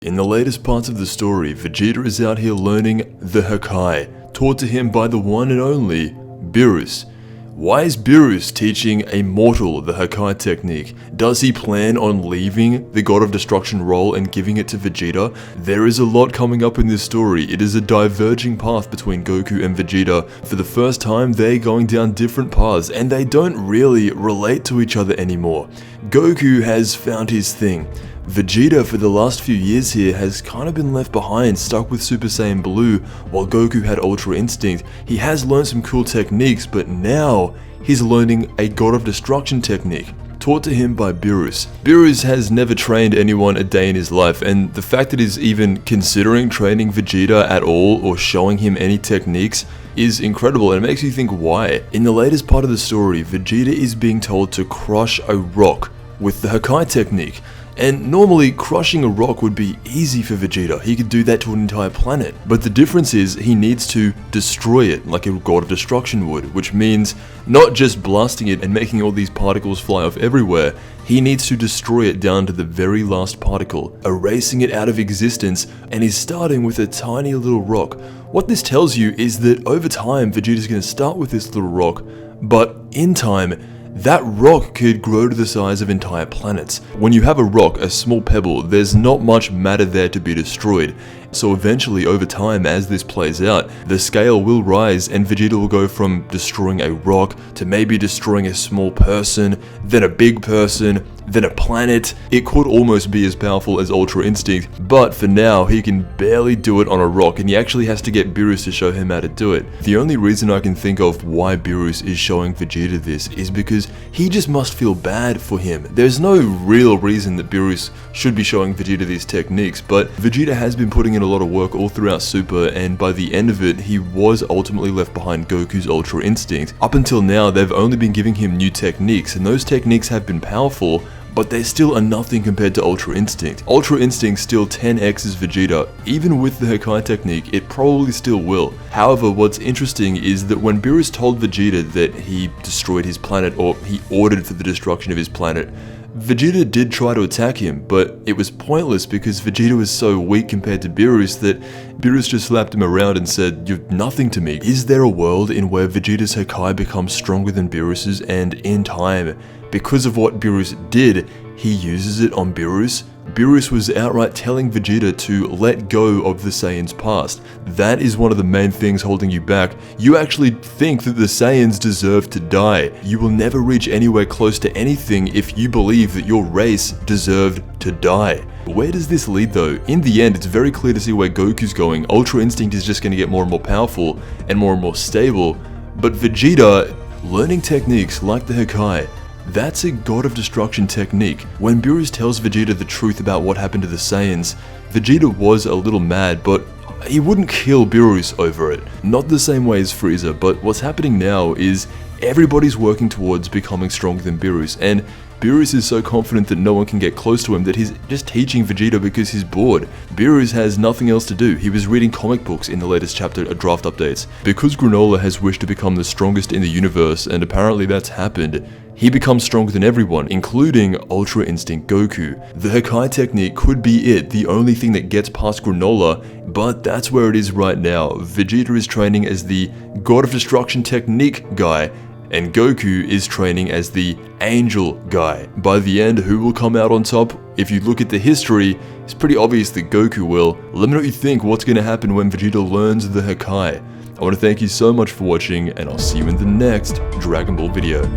In the latest parts of the story, Vegeta is out here learning the Hakai, taught to him by the one and only Beerus. Why is Beerus teaching a mortal the Hakai technique? Does he plan on leaving the God of Destruction role and giving it to Vegeta? There is a lot coming up in this story. It is a diverging path between Goku and Vegeta. For the first time, they're going down different paths, and they don't really relate to each other anymore. Goku has found his thing. Vegeta for the last few years here has kind of been left behind, stuck with Super Saiyan Blue, while Goku had Ultra Instinct. He has learned some cool techniques, but now he's learning a God of Destruction technique, taught to him by Beerus. Beerus has never trained anyone a day in his life, and the fact that he's even considering training Vegeta at all or showing him any techniques is incredible, and it makes you think why. In the latest part of the story, Vegeta is being told to crush a rock with the Hakai technique. And normally, crushing a rock would be easy for Vegeta. He could do that to an entire planet. But the difference is, he needs to destroy it like a God of Destruction would, which means not just blasting it and making all these particles fly off everywhere. He needs to destroy it down to the very last particle, erasing it out of existence, and he's starting with a tiny little rock. What this tells you is that over time, Vegeta's going to start with this little rock, but in time, that rock could grow to the size of entire planets. When you have a rock, a small pebble, there's not much matter there to be destroyed. So eventually, over time, as this plays out, the scale will rise and Vegeta will go from destroying a rock to maybe destroying a small person, then a big person, then a planet. It could almost be as powerful as Ultra Instinct, but for now, he can barely do it on a rock, and he actually has to get Beerus to show him how to do it. The only reason I can think of why Beerus is showing Vegeta this is because he just must feel bad for him. There's no real reason that Beerus should be showing Vegeta these techniques, but Vegeta has been putting in a lot of work all throughout Super, and by the end of it, he was ultimately left behind Goku's Ultra Instinct. Up until now, they've only been giving him new techniques, and those techniques have been powerful, but they still are nothing compared to Ultra Instinct. Ultra Instinct still 10x's Vegeta. Even with the Hakai technique, it probably still will. However, what's interesting is that when Beerus told Vegeta that he destroyed his planet, or he ordered for the destruction of his planet, Vegeta did try to attack him, but it was pointless because Vegeta was so weak compared to Beerus that Beerus just slapped him around and said, "You're nothing to me." Is there a world in where Vegeta's Hakai becomes stronger than Beerus's, and in time, because of what Beerus did, he uses it on Beerus? Beerus was outright telling Vegeta to let go of the Saiyans past. That is one of the main things holding you back. You actually think that the Saiyans deserve to die. You will never reach anywhere close to anything if you believe that your race deserved to die. Where does this lead though? In the end, it's very clear to see where Goku's going. Ultra Instinct is just going to get more and more powerful and more stable. But Vegeta, learning techniques like the Hakai, that's a God of Destruction technique. When Beerus tells Vegeta the truth about what happened to the Saiyans, Vegeta was a little mad, but he wouldn't kill Beerus over it. Not the same way as Frieza, but what's happening now is everybody's working towards becoming stronger than Beerus, and Beerus is so confident that no one can get close to him that he's just teaching Vegeta because he's bored. Beerus has nothing else to do. He was reading comic books in the latest chapter of draft updates. Because Granola has wished to become the strongest in the universe, and apparently that's happened, he becomes stronger than everyone, including Ultra Instinct Goku. The Hakai technique could be it, the only thing that gets past Granola, but that's where it is right now. Vegeta is training as the God of Destruction technique guy, and Goku is training as the Angel guy. By the end, who will come out on top? If you look at the history, it's pretty obvious that Goku will. Let me know what you think, what's going to happen when Vegeta learns the Hakai. I want to thank you so much for watching, and I'll see you in the next Dragon Ball video.